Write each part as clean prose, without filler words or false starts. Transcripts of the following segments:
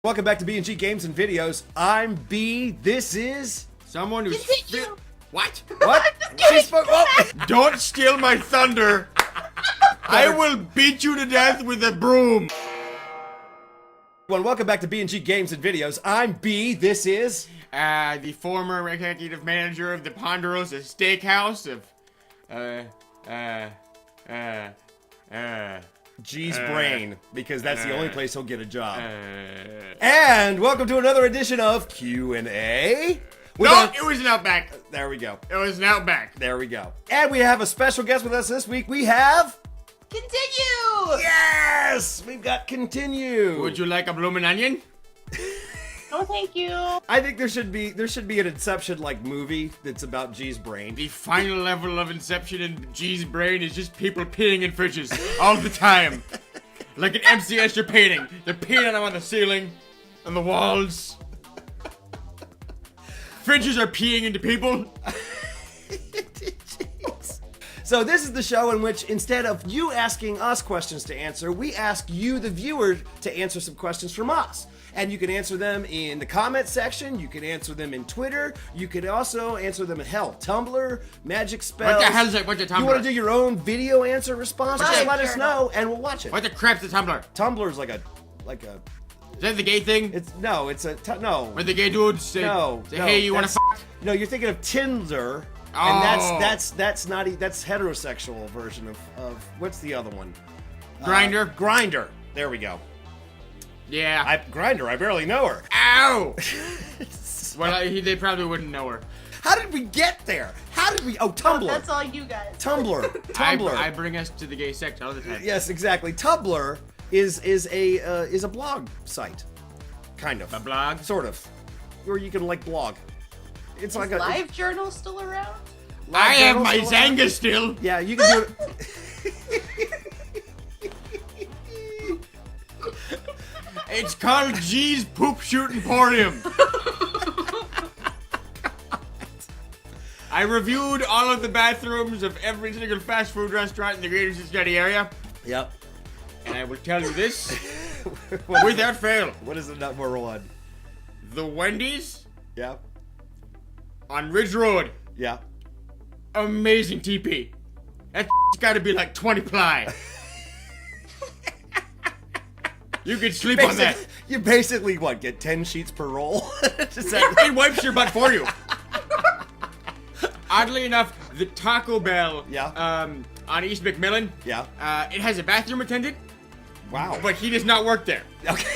Welcome back to BnG Games and Videos. I'm B. This is someone who's What? What? She spoke. Oh. Don't steal my thunder. I will beat you to death with a broom. Well, welcome back to BnG Games and Videos. I'm B. This is the former executive manager of the Ponderosa Steakhouse of G's brain, because that's the only place he'll get a job. And welcome to another edition of Q&A. It was an Outback. There we go. It was an Outback. There we go. And we have a special guest with us this week. We have Kintinue! Yes! We've got Kintinue. Would you like a bloomin' onion? Oh, thank you. I think there should be an Inception-like movie that's about G's brain. The final level of Inception in G's brain is just people peeing in fridges all the time. Like an MC Escher painting. They're peeing on them on the ceiling, on the walls. Fridges are peeing into people. So this is the show in which, instead of you asking us questions to answer, we ask you, the viewer, to answer some questions from us. And you can answer them in the comment section, you can answer them in Twitter, you can also answer them in Tumblr, Magic Spells. What the hell is it? What's a Tumblr? You want to do your own video answer response? Just let us know and we'll watch it. What the crap's a Tumblr? Tumblr's like a... Is that the gay thing? No. Where the gay dudes say, hey, you want to f***? No, you're thinking of Tinder. Oh. And that's heterosexual version of what's the other one? Grinder. Grinder. There we go. Yeah. Grinder. I barely know her. Ow. Well, they probably wouldn't know her. How did we get there? How did we? Oh, Tumblr. That's all you guys. Tumblr. I bring us to the gay sex all the time. Yes, exactly. Tumblr is a blog site, kind of. A blog, sort of, where you can blog. It's like a live journal still around. I have my Zanga still. Yeah, you can do it. It's called G's Poop Shoot Emporium. I reviewed all of the bathrooms of every single fast food restaurant in the greater Cincinnati area. Yep. And I will tell you this, without fail. What is the number one? The Wendy's. Yeah. On Ridge Road. Yeah. Amazing TP. That's got to be like 20 ply. You could sleep on that. You basically, get 10 sheets per roll? It wipes your butt for you. Oddly enough, the Taco Bell on East McMillan, it has a bathroom attendant. Wow. But he does not work there. Okay.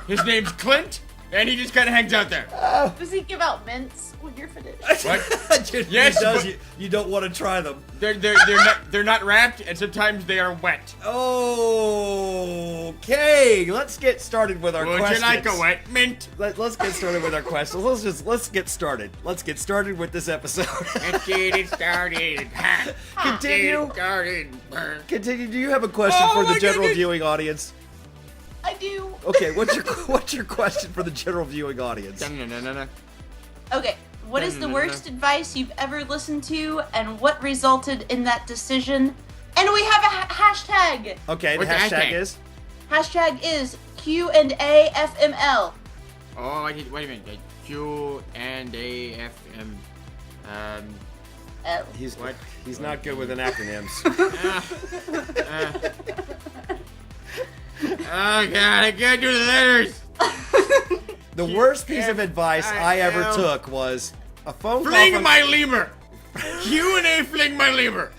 His name's Clint, and he just kind of hangs out there. Does he give out mints when you're finished? What? Yes, does. You don't want to try them. They're not wrapped, and sometimes they are wet. Okay, let's get started with our questions. Would you like a wet mint? Let's get started with our questions. Let's get started. Let's get started with this episode. Let's get it started. Continue. Continue. Do you have a question for the general viewing audience? I do. Okay, what's your question for the general viewing audience? No. Okay, what is the worst advice you've ever listened to, and what resulted in that decision? And we have a hashtag. Okay, the hashtag is? Hashtag is Q&A FML. Oh, wait a minute. Q&A FM. He's not good with acronyms. Oh god, I can't do the letters. The worst piece of advice I ever took was a phone call. Fling my lemur. Q&A fling my lemur.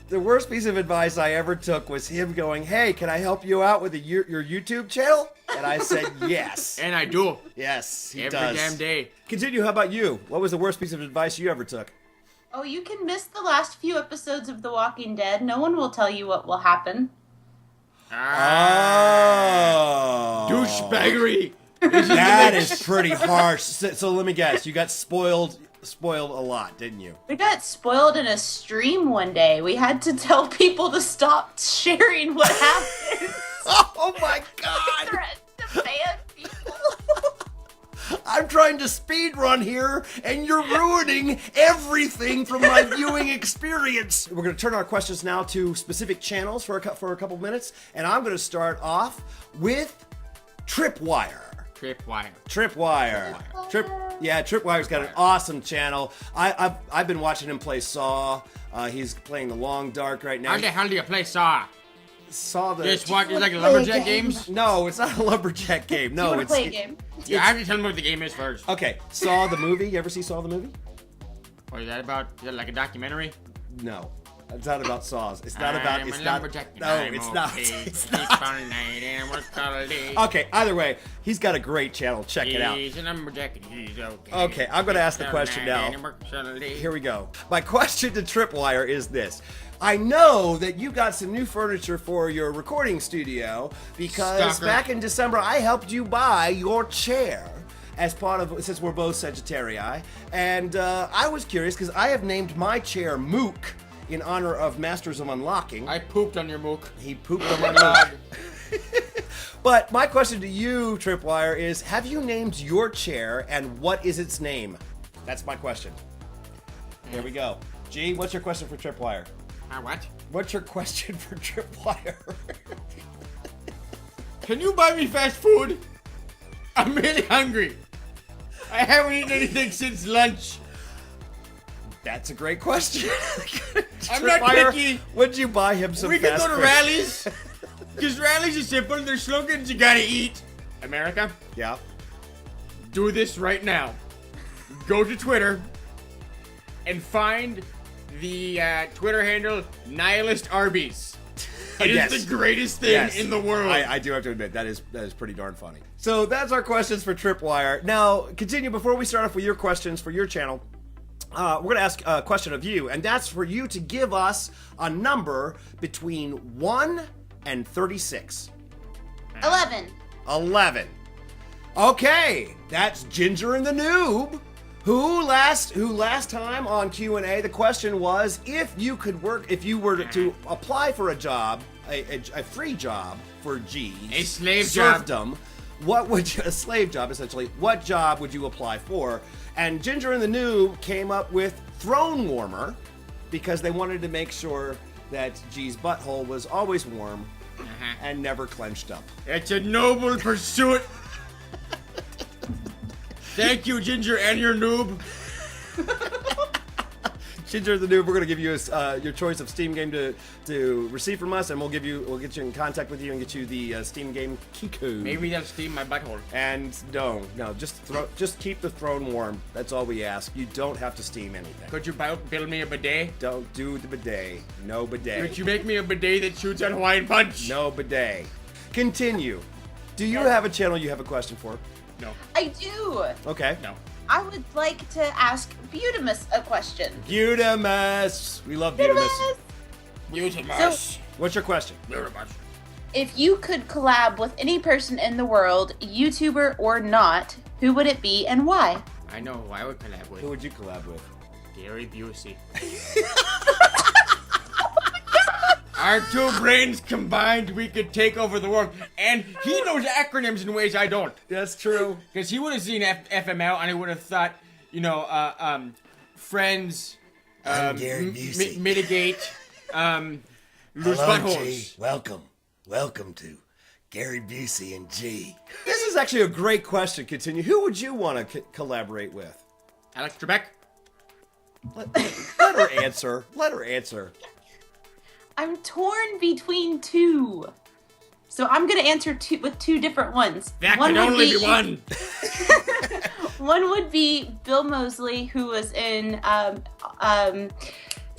The worst piece of advice I ever took was him going, "Hey, can I help you out with your YouTube channel?" And I said, "Yes." And I do. Yes, he does. Every damn day. Continue. How about you? What was the worst piece of advice you ever took? Oh, you can miss the last few episodes of The Walking Dead. No one will tell you what will happen. Douchebaggery. That is pretty harsh. So let me guess. You got spoiled a lot, didn't you? We got spoiled in a stream one day. We had to tell people to stop sharing what happened. Oh my god! To ban people. I'm trying trying to speed run here, and you're ruining everything from my viewing experience. We're going to turn our questions now to specific channels for a couple minutes, and I'm going to start off with Tripwire. Tripwire's got an awesome channel. I've been watching him play Saw. He's playing the Long Dark right now. How the hell do you play Saw? Saw the. Just what? It's like a lumberjack games? No, it's not a lumberjack game. No, it's play a game. Yeah, I have to tell him what the game is first. Okay, Saw the movie. You ever see Saw the movie? What is that about? Is that like a documentary? No. It's not about saws. It's not about. It's not. No, it's not. It's not. Okay. Either way, he's got a great channel. Check it out. He's a lumberjack and he's okay. Okay, I'm gonna ask the question now. Here we go. My question to Tripwire is this: I know that you got some new furniture for your recording studio because back in December I helped you buy your chair as part of, since we're both Sagittarii, and I was curious because I have named my chair Mook in honor of Masters of Unlocking. I pooped on your Mook. He pooped on my dog. But my question to you, Tripwire, is have you named your chair and what is its name? That's my question. There we go. G, what's your question for Tripwire? What? What's your question for Tripwire? Can you buy me fast food? I'm really hungry. I haven't eaten anything since lunch. That's a great question. I'm not picky. Would you buy him some We can fast go to food? rallies. Because rallies are simple. Their slogans you gotta eat. America, Yeah. do this right now. Go to Twitter and find the Twitter handle Nihilist Arby's. It is Yes. the greatest thing in the world. I do have to admit, that is pretty darn funny. So that's our questions for Tripwire. Now, continue, before we start off with your questions for your channel, we're going to ask a question of you, and that's for you to give us a number between 1 and 36. 11. 11. Okay, that's Ginger and the Noob, who last time on Q&A, the question was, if you were to apply for a job, a free job for G's, A slave serfdom, a slave job essentially, what job would you apply for? And Ginger and the Noob came up with throne warmer because they wanted to make sure that G's butthole was always warm and never clenched up. It's a noble pursuit. Thank you, Ginger and your noob. Ginger the Noob, we're gonna give you your choice of Steam game to receive from us, and we'll get you in contact with you and get you the Steam game key code. Maybe they'll steam my butthole. And no, just keep the throne warm. That's all we ask. You don't have to steam anything. Could you build me a bidet? Don't do the bidet. No bidet. Could you make me a bidet that shoots at Hawaiian Punch? No bidet. Continue. Do you have a channel you have a question for? No. I do. Okay. No. I would like to ask Butamus a question. Butamus. We love Butamus. Butamus. What's your question? Butamus. If you could collab with any person in the world, YouTuber or not, who would it be and why? I know who I would collab with. Who would you collab with? Gary Busey. Our two brains combined, we could take over the world. And he knows acronyms in ways I don't. That's true. Because he would have seen FML and he would have thought, friends, I'm Gary Busey. mitigate, loose Hello, buttholes. G. Welcome to Gary Busey and G. This is actually a great question. Continue. Who would you want to collaborate with? Alex Trebek? Let her answer. Let her answer. I'm torn between two. So I'm going to answer with two different ones. That can only be one. One would be Bill Moseley, who was in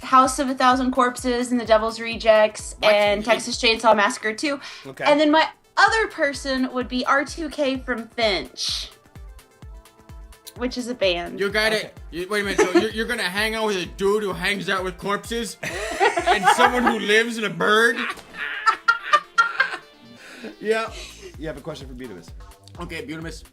House of a Thousand Corpses and The Devil's Rejects and Texas Chainsaw Massacre 2. Okay. And then my other person would be R2K from Finch, which is a band. You got it. Wait a minute. So you're gonna hang out with a dude who hangs out with corpses, and someone who lives in a bird. Yeah. You have a question for Butamus. Okay, Butamus.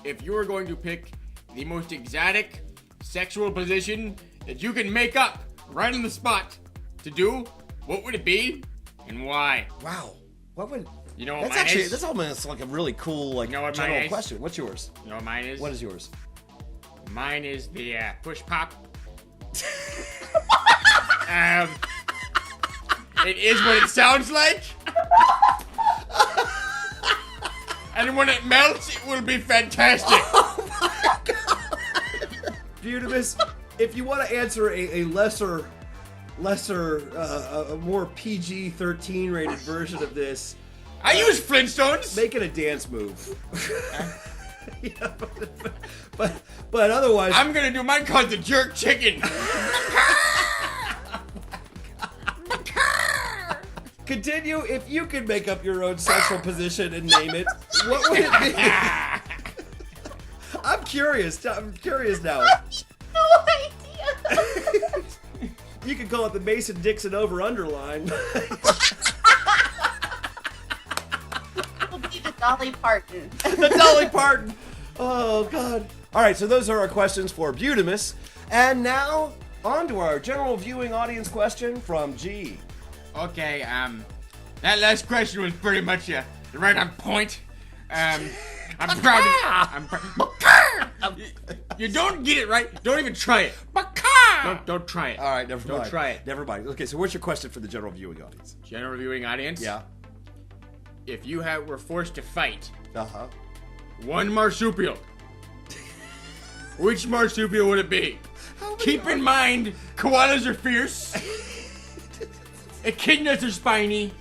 If you were going to pick the most exotic sexual position that you can make up right on the spot to do, what would it be, and why? Wow. What would? You know what That's mine actually is? that's almost like a really cool You know what mine general is? question. What's yours? You know what mine is? What is yours? Mine is the push pop. It is what it sounds like. And when it melts, it will be fantastic. Oh my god! BnG's, if you want to answer a lesser, a more PG-13 rated version of this, I use Flintstones. make it a dance move. Yeah, but otherwise, I'm gonna do mine called the jerk chicken. Continue. If you could make up your own sexual position and name it, what would it be? I'm curious. I'm curious now. No idea. You could call it the Mason-Dixon over-underline. It'll be the Dolly Parton. The Dolly Parton. Oh, God. All right, so those are our questions for BnG's. And now, on to our general viewing audience question from G. Okay, that last question was pretty much right on point. I'm proud of You don't get it right. Don't even try it. Don't try it. All right, never mind. Don't try it. Never mind. Okay, so what's your question for the general viewing audience? General viewing audience. Yeah. If you were forced to fight Uh-huh. one marsupial, which marsupial would it be? Keep in mind, koalas are fierce. Echidnas are spiny.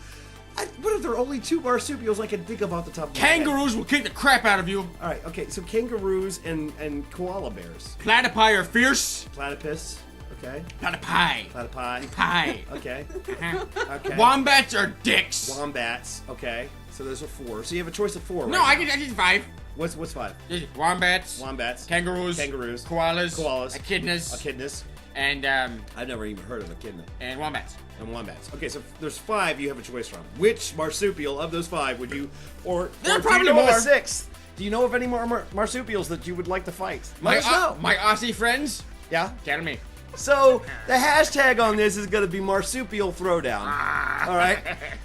What if there are only two marsupials I can think of off the top of my head? Kangaroos will kick the crap out of you. All right, okay, so kangaroos and koala bears. Platypi are fierce. Platypus, okay. Platypi. Platypi, Pie. okay. Uh-huh. Okay. Wombats are dicks. Wombats, okay. So those are four. So you have a choice of four, No, right? I get 5. What's five? Wombats. Wombats. Kangaroos. Koalas. Echidnas. Echidnas. And I've never even heard of echidna. and wombats. And wombats. Okay, so there's 5 you have a choice from. Which marsupial of those 5 would you, or There are or do probably you know of a more. 6th? Do you know of any more marsupials that you would like to fight? Let us know. My Aussie friends, Yeah. count on me. So the hashtag on this is going to be marsupial throwdown. All right.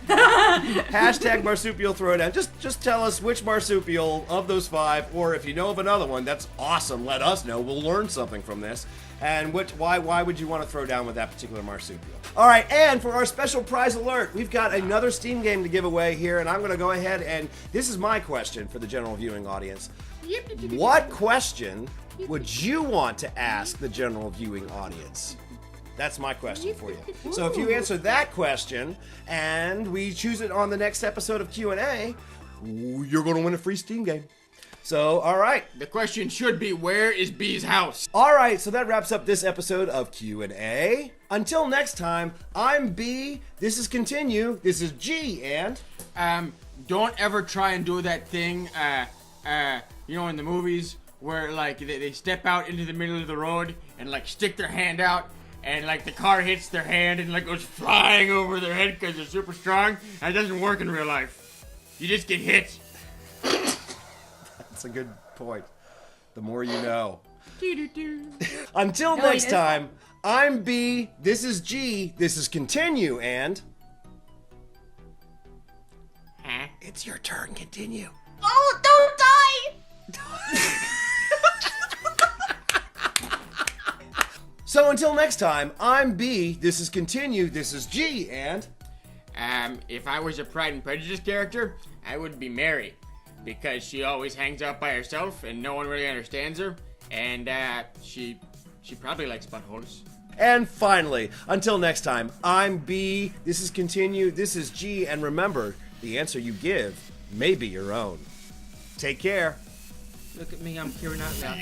Hashtag marsupial throwdown. Just tell us which marsupial of those 5, or if you know of another one, that's awesome. Let us know. We'll learn something from this. And why would you want to throw down with that particular marsupial? All right, and for our special prize alert, we've got another Steam game to give away here, and I'm going to go ahead and this is my question for the general viewing audience. What question would you want to ask the general viewing audience? That's my question for you. So if you answer that question and we choose it on the next episode of Q&A, you're going to win a free Steam game. So, all right. The question should be, where is B's house? All right, so that wraps up this episode of Q&A. Until next time, I'm B, this is Kintinue, this is G, and... Don't ever try and do that thing, you know, in the movies where, like, they step out into the middle of the road and, like, stick their hand out and, like, the car hits their hand and, like, goes flying over their head because they're super strong. That doesn't work in real life. You just get hit. That's a good point. The more you know. Doo-doo-doo. Until No, next it isn't. time, I'm B, this is G, this is Kintinue, and... Huh? It's your turn, Kintinue. Oh, don't die! So until next time, I'm B, this is Kintinue, this is G, and... If I was a Pride and Prejudice character, I would be Mary. Because she always hangs out by herself and no one really understands her. And, she probably likes buttholes. And finally, until next time, I'm B, this is Kintinue, this is G, and remember, the answer you give may be your own. Take care. Look at me, I'm curing out loud.